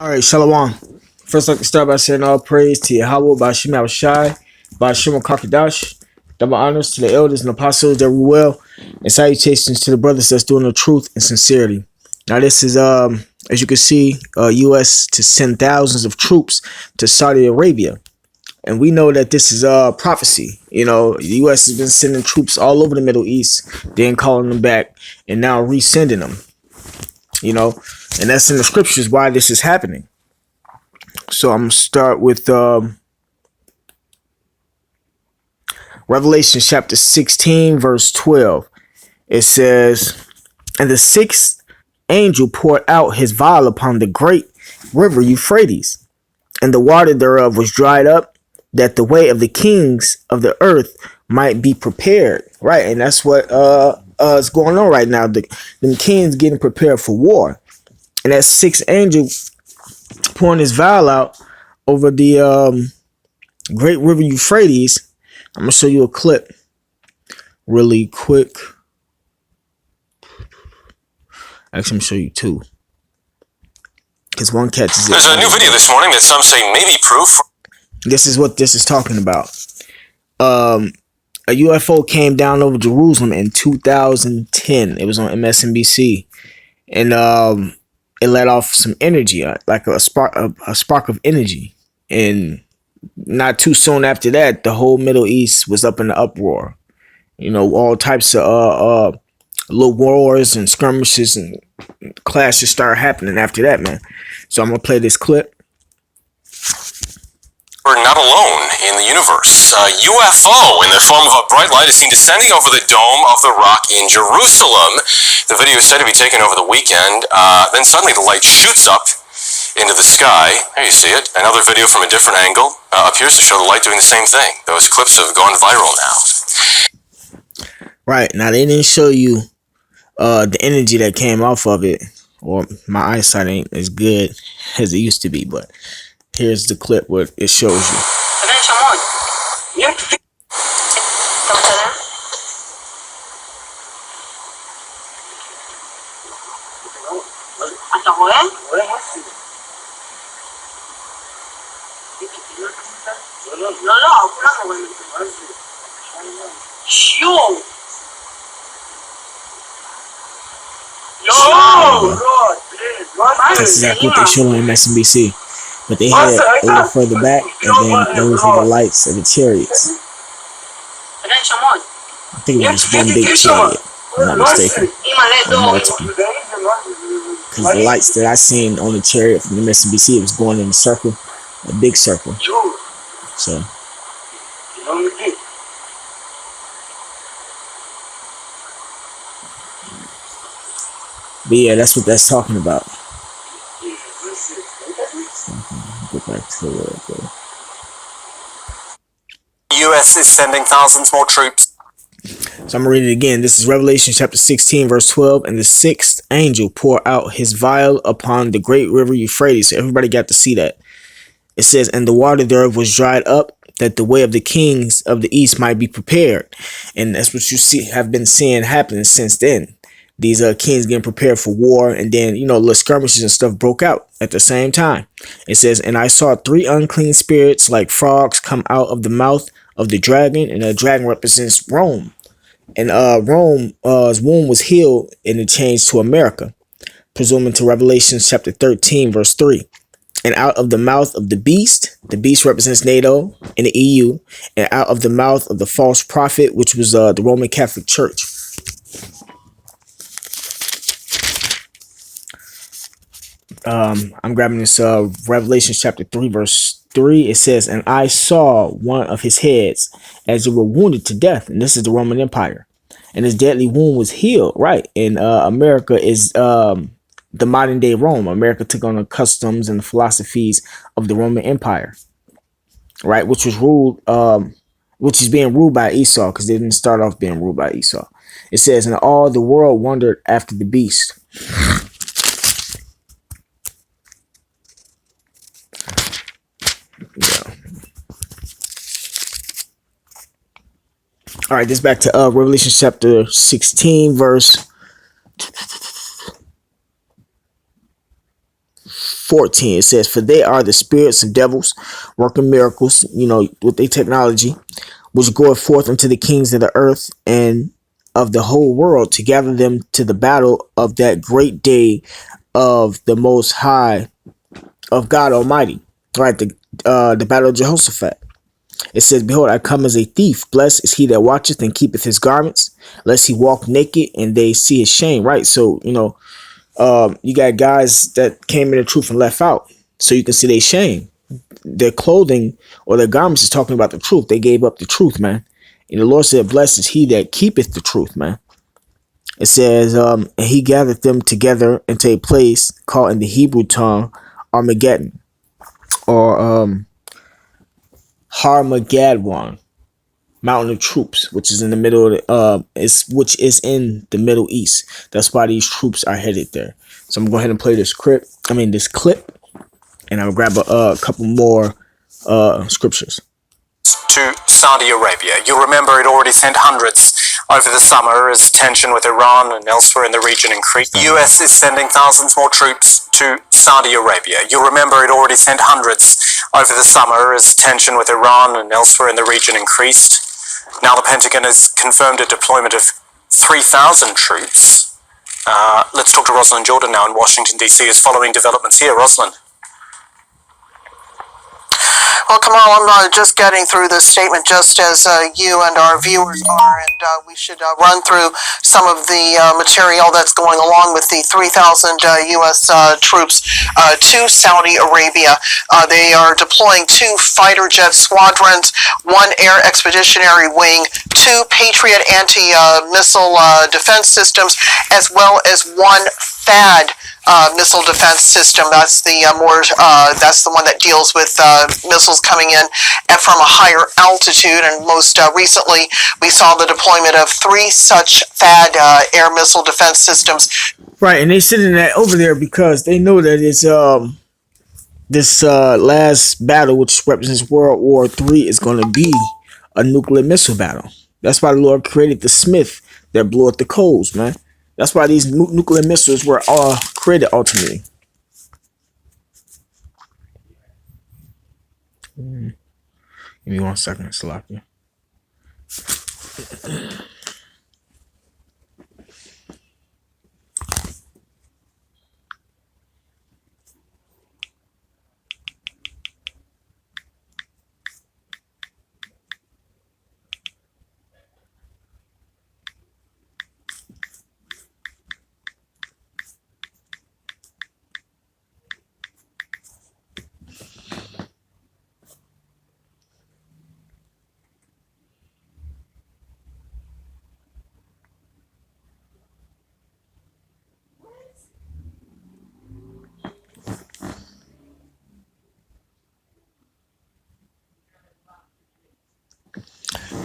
All right, Shalom. First, I'd like to start by saying all praise to Yahweh, Bashim Abishai, Bashim Kakadash, double honors to the elders and apostles that were well, and salutations to the brothers that's doing the truth and sincerity. Now, this is, as you can see, U.S. to send thousands of troops to Saudi Arabia. And we know that this is prophecy. You know, the U.S. has been sending troops all over the Middle East, then calling them back, and now resending them. You know, and that's in the scriptures why this is happening. So I'm gonna start with Revelation chapter 16, verse 12. It says, "And the sixth angel poured out his vial upon the great river Euphrates, and the water thereof was dried up, that the way of the kings of the earth might be prepared." Right, and that's what is going on right now. The kings getting prepared for war, and that sixth angel pouring his vial out over the great river Euphrates. I'm gonna show you a clip really quick. Actually, I'm gonna show you two, because one catches it. There's a new video this morning that some say may be proof. This is what this is talking about. A UFO came down over Jerusalem in 2010. It was on MSNBC, and it let off some energy, like a spark of energy. And not too soon after that, the whole Middle East was up in the uproar. You know, all types of little wars and skirmishes and clashes started happening after that, man. So I'm gonna play this clip. We're not alone in the universe. A UFO in the form of a bright light is seen descending over the Dome of the Rock in Jerusalem. The video is said to be taken over the weekend. Then suddenly the light shoots up into the sky. There you see it. Another video from a different angle appears to show the light doing the same thing. Those clips have gone viral now. Right, now they didn't show you the energy that came off of it, or my eyesight ain't as good as it used to be, but here's the clip where it shows you. That's exactly what they showed on MSNBC. But they had it a little further back, and then those were the lights of the chariots. I think it was one big chariot, if I'm not mistaken, or multiple. Because the lights that I seen on the chariot from MSNBC, it was going in a circle, a big circle. So. But yeah, that's what that's talking about. Go back to the U.S. is sending thousands more troops. So I'm gonna read it again. This is Revelation chapter 16, verse 12. "And the sixth angel poured out his vial upon the great river Euphrates." So everybody got to see that. It says, "And the water thereof was dried up, that the way of the kings of the east might be prepared." And that's what you have been seeing happening since then. These kings getting prepared for war, and then, you know, little skirmishes and stuff broke out at the same time. It says, "And I saw three unclean spirits like frogs come out of the mouth of the dragon," and the dragon represents Rome. And Rome's womb was healed, and it changed to America, presuming to Revelation chapter 13, verse 3. "And out of the mouth of the beast represents NATO and the EU, and out of the mouth of the false prophet, which was the Roman Catholic Church." I'm grabbing this Revelation chapter 3, verse 3. It says, "And I saw one of his heads as it were wounded to death," and this is the Roman Empire, "and his deadly wound was healed." Right, and America is the modern day Rome. America took on the customs and the philosophies of the Roman Empire, right, which was ruled, which is being ruled by Esau, because they didn't start off being ruled by Esau. It says, "And all the world wondered after the beast." Yeah. All right, this back to Revelation chapter 16, verse 4. 14, it says, "For they are the spirits of devils, working miracles, with their technology, which goeth forth unto the kings of the earth and of the whole world to gather them to the battle of that great day of the Most High, of God Almighty." Right, the battle of Jehoshaphat. It says, "Behold, I come as a thief. Blessed is he that watcheth and keepeth his garments, lest he walk naked and they see his shame." Right. So, you got guys that came in the truth and left out. So you can see their shame. Their clothing or their garments is talking about the truth. They gave up the truth, man. And the Lord said, "Blessed is he that keepeth the truth," man. It says, "And he gathered them together into a place called in the Hebrew tongue Armageddon, or Harmageddon, mountain of troops, which is in the middle of which is in the Middle East." That's why these troops are headed there. So I'm going to go ahead and play this clip, and I'll grab a couple more scriptures. To Saudi Arabia. You'll remember it already sent hundreds over the summer as tension with Iran and elsewhere in the region increased. The US is sending thousands more troops to Saudi Arabia. You'll remember it already sent hundreds over the summer as tension with Iran and elsewhere in the region increased. Now the Pentagon has confirmed a deployment of 3,000 troops. Let's talk to Rosalind Jordan now in Washington, D.C. is following developments here. Rosalind. Well, Kamal, I'm just getting through this statement just as you and our viewers are, and we should run through some of the material that's going along with the 3,000 U.S. troops to Saudi Arabia. They are deploying 2 fighter jet squadrons, 1 air expeditionary wing, 2 Patriot anti-missile defense systems, as well as 1 THAAD missile defense system. That's the that's the one that deals with missiles coming in from a higher altitude. And most recently, we saw the deployment of 3 such THAAD air missile defense systems. Right, and they sending that over there because they know that it's this last battle, which represents World War III, is going to be a nuclear missile battle. That's why the Lord created the Smith that blew up the coals, man. That's why these nuclear missiles were all created ultimately. Give me 1 second, Salakia.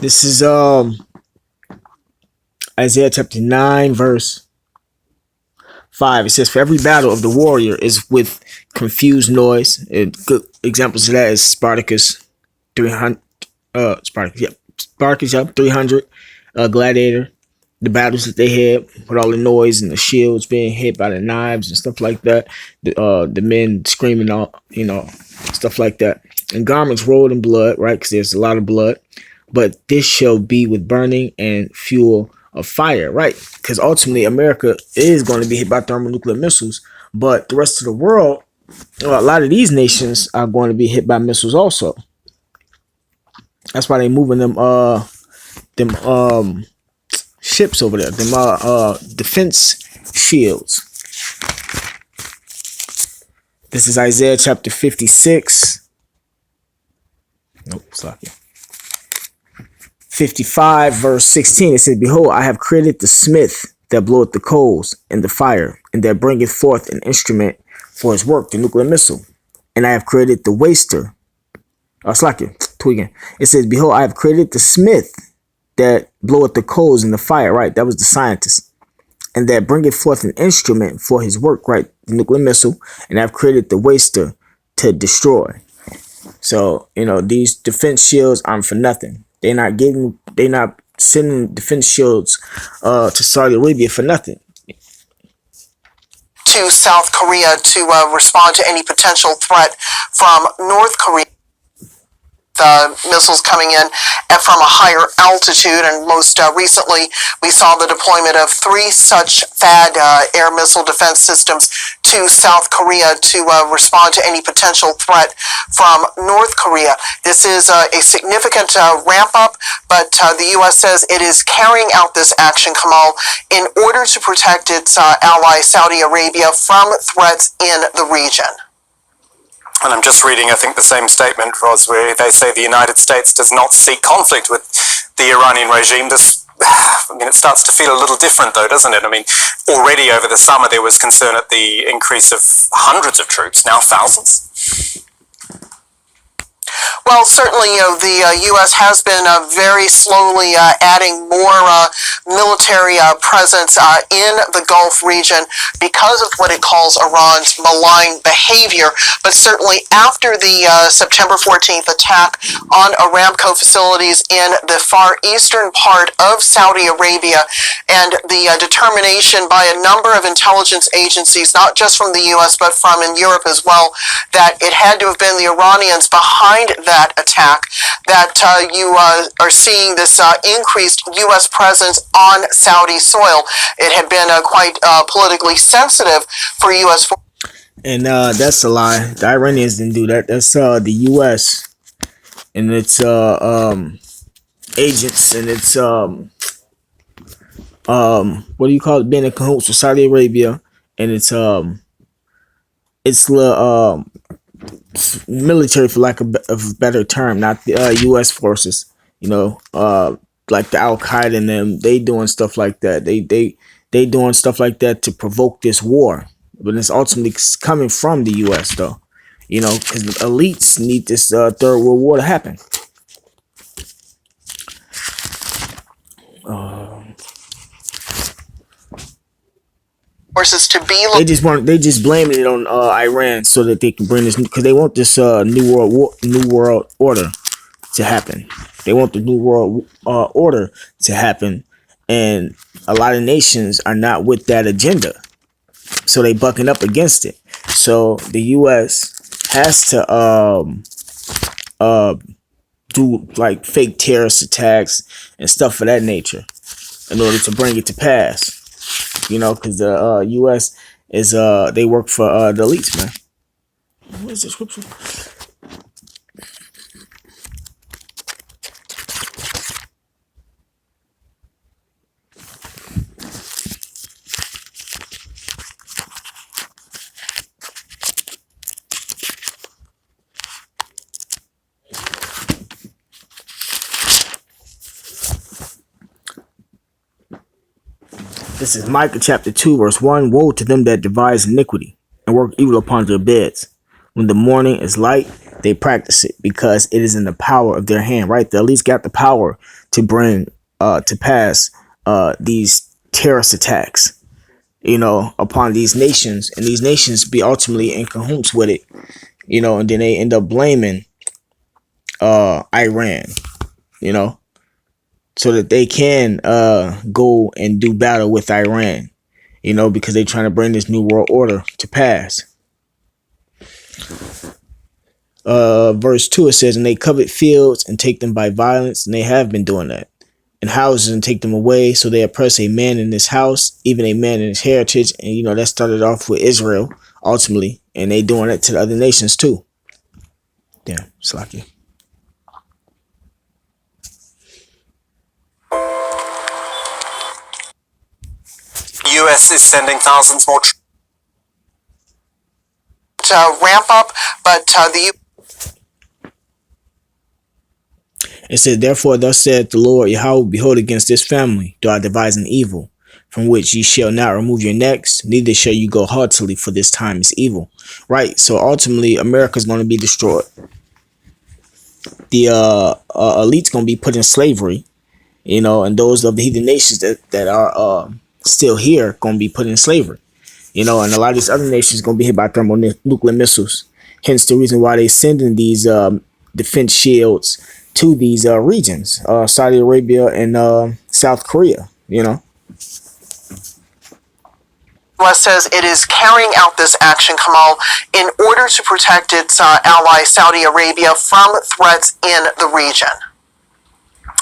This is Isaiah chapter 9, verse 5. It says, "For every battle of the warrior is with confused noise." And good examples of that is Spartacus 300. Spartacus, 300. Gladiator. The battles that they had with all the noise and the shields being hit by the knives and stuff like that. The men screaming out, stuff like that. And garments rolled in blood, right? Because there's a lot of blood. "But this shall be with burning and fuel of fire," right? Because ultimately America is going to be hit by thermonuclear missiles, but the rest of the world, a lot of these nations are going to be hit by missiles also. That's why they're moving them ships over there, them defense shields. This is Isaiah chapter 56. Nope, stop it. 55 verse 16, it says, "Behold, I have created the smith that bloweth the coals and the fire, and that bringeth forth an instrument for his work," the nuclear missile. "And I have created the waster." Tweaking. It says, "Behold, I have created the smith that bloweth the coals and the fire," right? That was the scientist. "And that bringeth forth an instrument for his work," right? The nuclear missile. "And I've created the waster to destroy." So, these defense shields aren't for nothing. They're not sending defense shields to Saudi Arabia for nothing. To to South Korea to respond to any potential threat from North Korea. Missiles coming in from a higher altitude, and most recently we saw the deployment of 3 such THAAD air missile defense systems to South Korea to respond to any potential threat from North Korea. This is a significant ramp up, but the U.S. says it is carrying out this action, Kamal, in order to protect its ally Saudi Arabia from threats in the region. And I'm just reading, I think, the same statement, Ros, where they say the United States does not seek conflict with the Iranian regime. This, I mean, it starts to feel a little different, though, doesn't it? I mean, already over the summer there was concern at the increase of hundreds of troops, now thousands. Well, certainly, the U.S. has been very slowly adding more military presence in the Gulf region because of what it calls Iran's malign behavior. But certainly after the September 14th attack on Aramco facilities in the far eastern part of Saudi Arabia, and the determination by a number of intelligence agencies, not just from the U.S. but from in Europe as well, that it had to have been the Iranians behind that attack, that you are seeing this increased U.S. presence on Saudi soil. It had been quite politically sensitive for U.S. And that's a lie. The Iranians didn't do that. That's the U.S. and its agents and its what do you call it? Being in cahoots with Saudi Arabia and its military, for lack of a better term, not the U.S. forces. You know, like the Al Qaeda and them. They doing stuff like that. They doing stuff like that to provoke this war. But it's ultimately coming from the U.S. though. You know, because the elites need this third world war to happen. Forces to be. They just blaming it on Iran so that they can bring this, because they want this new world order to happen. They want the new world order to happen, and a lot of nations are not with that agenda, so they bucking up against it. So the U.S. has to do like fake terrorist attacks and stuff of that nature in order to bring it to pass. You know, because the U.S. is they work for the elites, man. Where's the scripture? This is Micah chapter 2, verse 1. Woe to them that devise iniquity and work evil upon their beds. When the morning is light, they practice it, because it is in the power of their hand, right? They at least got the power to bring to pass these terrorist attacks, you know, upon these nations, and these nations be ultimately in cahoots with it, you know, and then they end up blaming Iran, you know, so that they can go and do battle with Iran, you know, because they're trying to bring this new world order to pass. Verse 2, it says, and they covet fields and take them by violence, and they have been doing that, and houses and take them away. So they oppress a man in his house, even a man in his heritage. And, you know, that started off with Israel ultimately, and they doing it to the other nations too. Damn, Slacky. U.S. is sending thousands more troops. Ramp up, but the It said, therefore, thus saith the Lord Yahweh, behold, against this family do I devise an evil, from which ye shall not remove your necks, neither shall you go haughtily, for this time is evil. Right? So ultimately, America's going to be destroyed. The elite's going to be put in slavery, you know, and those of the heathen nations that are still here going to be put in slavery, you know, and a lot of these other nations going to be hit by thermonuclear missiles. Hence the reason why they sending these defense shields to these regions, Saudi Arabia and South Korea, you know. U.S. says it is carrying out this action, Kamal, in order to protect its ally Saudi Arabia from threats in the region.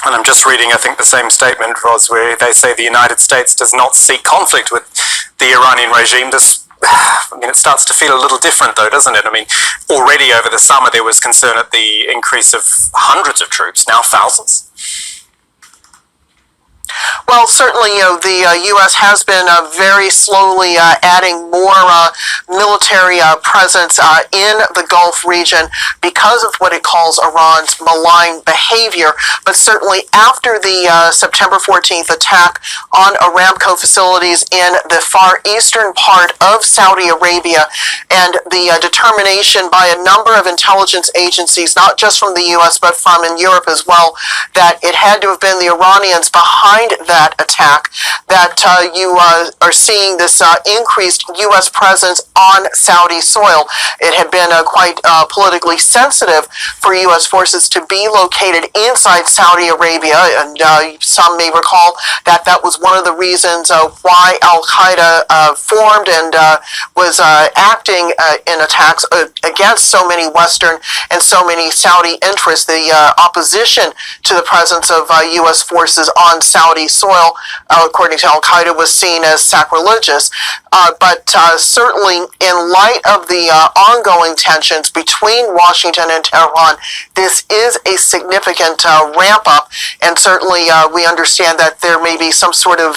And I'm just reading, I think, the same statement, Ros, where they say the United States does not seek conflict with the Iranian regime. It starts to feel a little different, though, doesn't it? I mean, already over the summer there was concern at the increase of hundreds of troops, now thousands. Well, certainly, the U.S. has been very slowly adding more military presence in the Gulf region because of what it calls Iran's malign behavior. But certainly after the September 14th attack on Aramco facilities in the far eastern part of Saudi Arabia, and the determination by a number of intelligence agencies, not just from the U.S. but from in Europe as well, that it had to have been the Iranians behind that attack, that you are seeing this increased U.S. presence on Saudi soil. It had been quite politically sensitive for U.S. forces to be located inside Saudi Arabia, and some may recall that that was one of the reasons why Al-Qaeda formed and was acting in attacks against so many Western and so many Saudi interests. The opposition to the presence of U.S. forces on Saudi soil, according to Al-Qaeda, was seen as sacrilegious. But certainly in light of the ongoing tensions between Washington and Tehran, this is a significant ramp up, and certainly we understand that there may be some sort of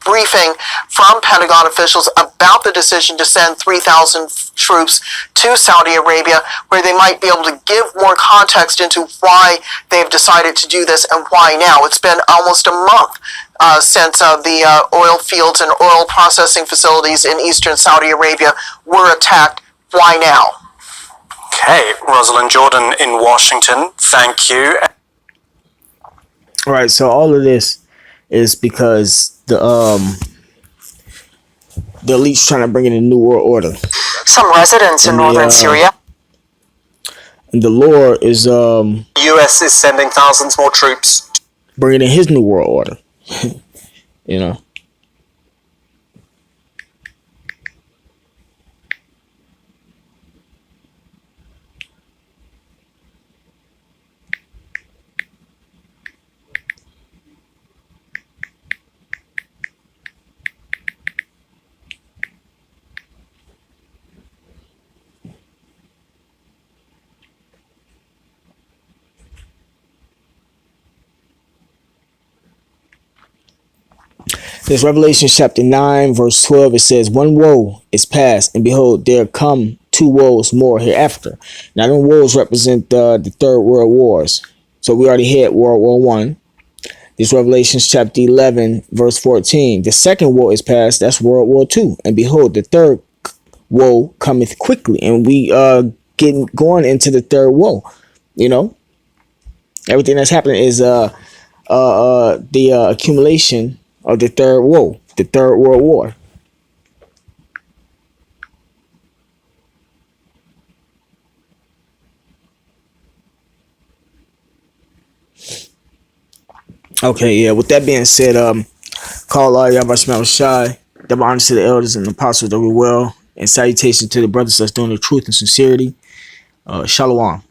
briefing from Pentagon officials about the decision to send 3,000 troops to Saudi Arabia, where they might be able to give more context into why they've decided to do this and why now. It's been almost a month since the oil fields and oil processing facilities in eastern Saudi Arabia were attacked. Why now? Okay, Rosalind Jordan in Washington, thank you. All right, so all of this is because the elite's trying to bring in a new world order. Some residents in northern Syria. And the Lord is U.S. is sending thousands more troops. bringing in his new world order. You know. There's Revelation chapter 9, verse 12. It says, one woe is past, and behold, there come two woes more hereafter. Now, them woes represent the third world wars. So we already had World War One. This Revelation chapter 11, verse 14. The second woe is past, that's World War II. And behold, the third woe cometh quickly. And we getting going into the third woe. You know, everything that's happening is the accumulation of the third woe, the third world war. Okay, yeah, with that being said, call all y'all by Shai, double honor to the elders and the apostles that we well, and salutation to the brothers that's doing the truth and sincerity. Shalom.